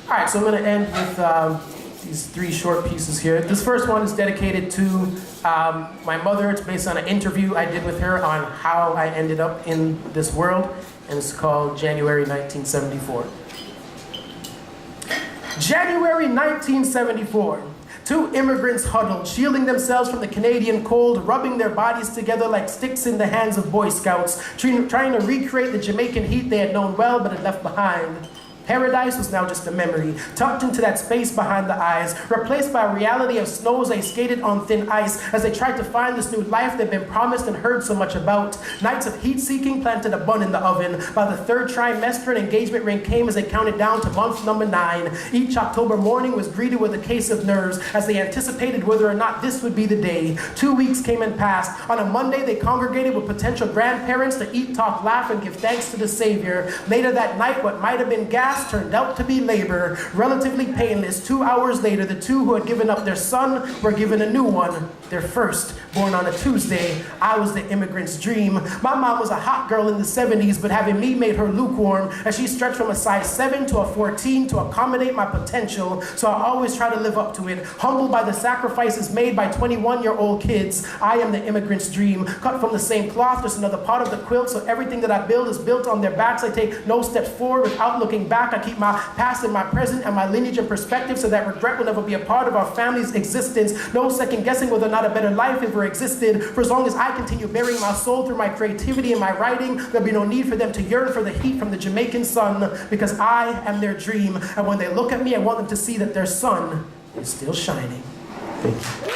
All right, so I'm going to end with these three short pieces here. This first one is dedicated to my mother. It's based on an interview I did with her on how I ended up in this world, and it's called January 1974. January 1974. Two immigrants huddled, shielding themselves from the Canadian cold, rubbing their bodies together like sticks in the hands of Boy Scouts, trying to recreate the Jamaican heat they had known well but had left behind. Paradise was now just a memory, tucked into that space behind the eyes, replaced by a reality of snows they skated on thin ice as they tried to find this new life they'd been promised and heard so much about. Nights of heat-seeking planted a bun in the oven. By the third trimester, an engagement ring came as they counted down to month number 9. Each October morning was greeted with a case of nerves as they anticipated whether or not this would be the day. 2 weeks came and passed. On a Monday, they congregated with potential grandparents to eat, talk, laugh, and give thanks to the Savior. Later that night, what might have been gas turned out to be labor, relatively painless. 2 hours later, the two who had given up their son were given a new one, their first, born on a Tuesday. I was the immigrant's dream. My mom was a hot girl in the 70s, but having me made her lukewarm as she stretched from a size 7 to a 14 to accommodate my potential, so I always try to live up to it. Humbled by the sacrifices made by 21-year-old kids, I am the immigrant's dream. Cut from the same cloth, just another part of the quilt, so everything that I build is built on their backs. I take no steps forward without looking back. I keep my past and my present and my lineage in perspective so that regret will never be a part of our family's existence. No second guessing whether or not a better life ever existed. For as long as I continue bearing my soul through my creativity and my writing, there'll be no need for them to yearn for the heat from the Jamaican sun, because I am their dream. And when they look at me, I want them to see that their sun is still shining. Thank you.